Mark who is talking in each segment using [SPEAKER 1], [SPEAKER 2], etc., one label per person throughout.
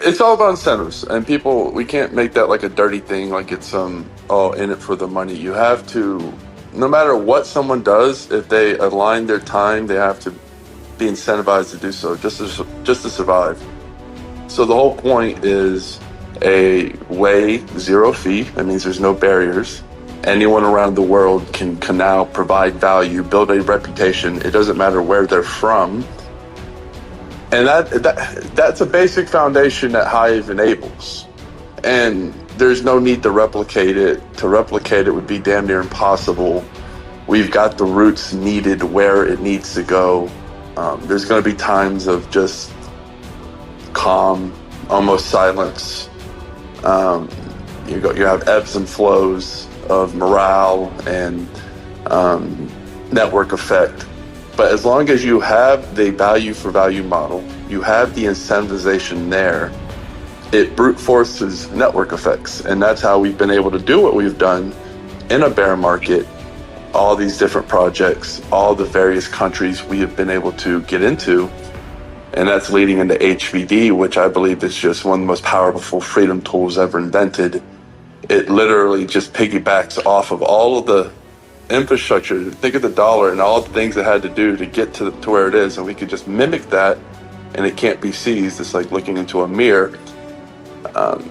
[SPEAKER 1] It's all about incentives, and people, we can't make that like a dirty thing, like it's in it for the money. You have to, no matter what someone does, if they align their time, they have to be incentivized to do so, just to survive. So the whole point is a way, zero fee. That means there's no barriers. Anyone around the world can now provide value, build a reputation. It doesn't matter where they're from. And that's a basic foundation that Hive enables. And there's no need to replicate it. To replicate it would be damn near impossible. We've got the roots needed where it needs to go. There's going to be times of just calm, almost silence. You have ebbs and flows of morale and network effect. But as long as you have the value for value model, you have the incentivization there, it brute forces network effects. And that's how we've been able to do what we've done in a bear market, all these different projects, all the various countries we have been able to get into. And that's leading into HVD, which I believe is just one of the most powerful freedom tools ever invented. It literally just piggybacks off of all of the infrastructure. Think of the dollar and all the things it had to do to get to where it is, and we could just mimic that, and it can't be seized. It's like looking into a mirror.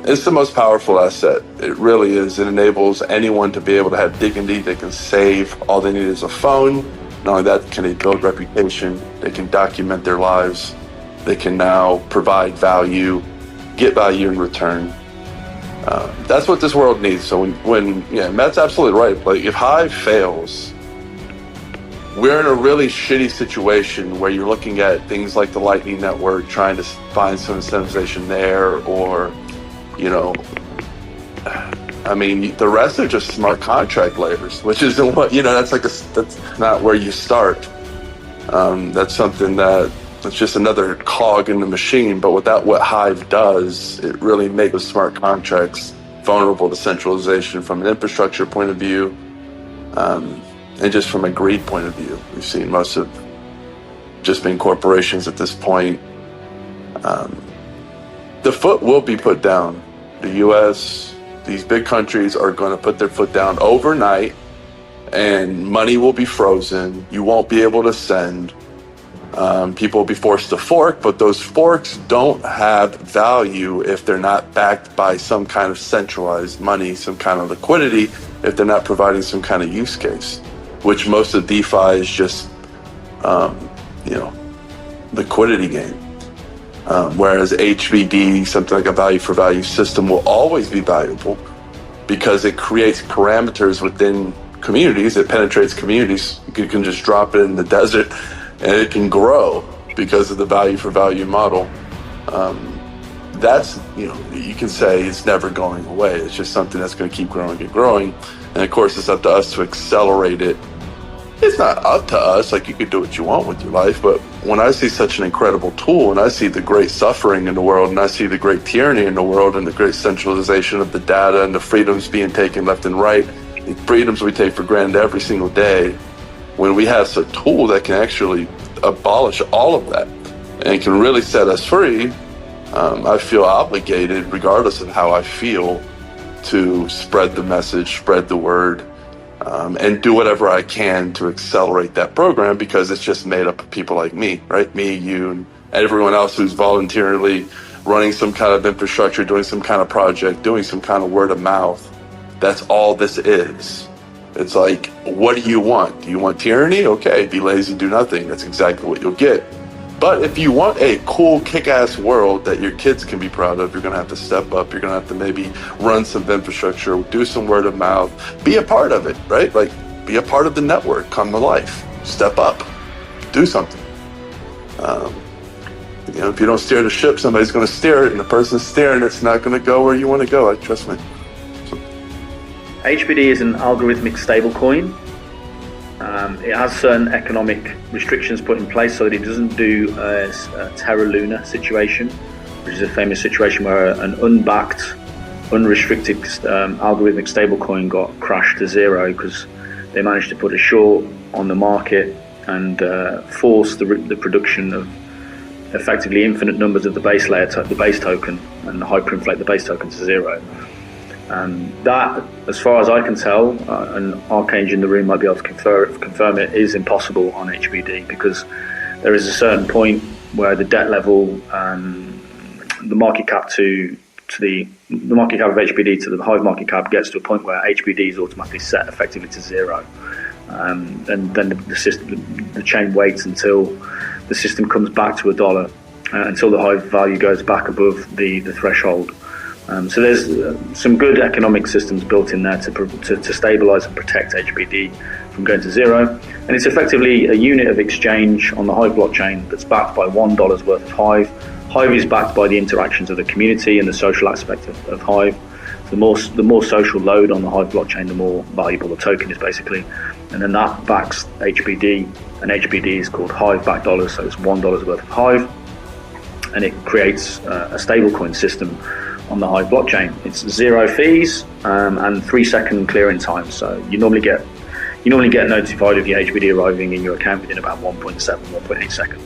[SPEAKER 1] It's the most powerful asset. It really is. It enables anyone to be able to have dignity. They can save. All they need is a phone. Not only that, can they build reputation. They can document their lives. They can now provide value, get value in return. That's what this world needs. So when Matt's absolutely right. Like if Hive fails, we're in a really shitty situation where you're looking at things like the Lightning Network, trying to find some incentivization there, or, I mean, the rest are just smart contract layers, which isn't what, that's not where you start. That's something that's just another cog in the machine. But without what Hive does, it really makes the smart contracts vulnerable to centralization from an infrastructure point of view, and just from a greed point of view. We've seen most of just been corporations at this point. The foot will be put down. The US, these big countries are going to put their foot down overnight, and money will be frozen. You won't be able to send. People will be forced to fork, but those forks don't have value if they're not backed by some kind of centralized money, some kind of liquidity, if they're not providing some kind of use case, which most of DeFi is just, liquidity game. Whereas HVD, something like a value for value system, will always be valuable because it creates parameters within communities. It penetrates communities. You can just drop it in the desert and it can grow because of the value for value model. That's, you can say it's never going away. It's just something that's going to keep growing and growing. And of course, it's up to us to accelerate it. It's not up to us, like you could do what you want with your life, but when I see such an incredible tool and I see the great suffering in the world and I see the great tyranny in the world and the great centralization of the data and the freedoms being taken left and right, the freedoms we take for granted every single day, when we have a tool that can actually abolish all of that and can really set us free, I feel obligated, regardless of how I feel, to spread the message, spread the word, and do whatever I can to accelerate that program, because it's just made up of people like me, right? Me, you, and everyone else who's voluntarily running some kind of infrastructure, doing some kind of project, doing some kind of word of mouth. That's all this is. It's like, what do you want? Do you want tyranny? Okay, be lazy, do nothing. That's exactly what you'll get. But if you want a cool, kick-ass world that your kids can be proud of, you're going to have to step up. You're going to have to maybe run some infrastructure, do some word of mouth, be a part of it, right? Like, be a part of the network, come to life, step up, do something. If you don't steer the ship, somebody's going to steer it, and the person steering it's not going to go where you want to go. Trust me.
[SPEAKER 2] HBD is an algorithmic stablecoin. It has certain economic restrictions put in place so that it doesn't do a Terra Luna situation, which is a famous situation where an unbacked, unrestricted algorithmic stablecoin got crashed to zero because they managed to put a short on the market and force the production of effectively infinite numbers of the base layer, the base token, and hyperinflate the base token to zero. That, as far as I can tell, and Archange in the room might be able to confirm it, is impossible on HBD, because there is a certain point where the debt level, the market cap the market cap of HBD to the Hive market cap gets to a point where HBD is automatically set effectively to zero, and then the chain waits until the system comes back to $1, until the Hive value goes back above the threshold. So there's some good economic systems built in there to stabilize and protect HBD from going to zero. And it's effectively a unit of exchange on the Hive blockchain that's backed by $1 worth of Hive. Hive is backed by the interactions of the community and the social aspect of Hive. So the more social load on the Hive blockchain, the more valuable the token is, basically. And then that backs HBD, and HBD is called Hive-backed dollars, so it's $1 worth of Hive. And it creates a stablecoin system on the Hive blockchain. It's 0 fees and 3-second clearing time. So you normally get notified of your HBD arriving in your account within about 1.7, 1.8 seconds.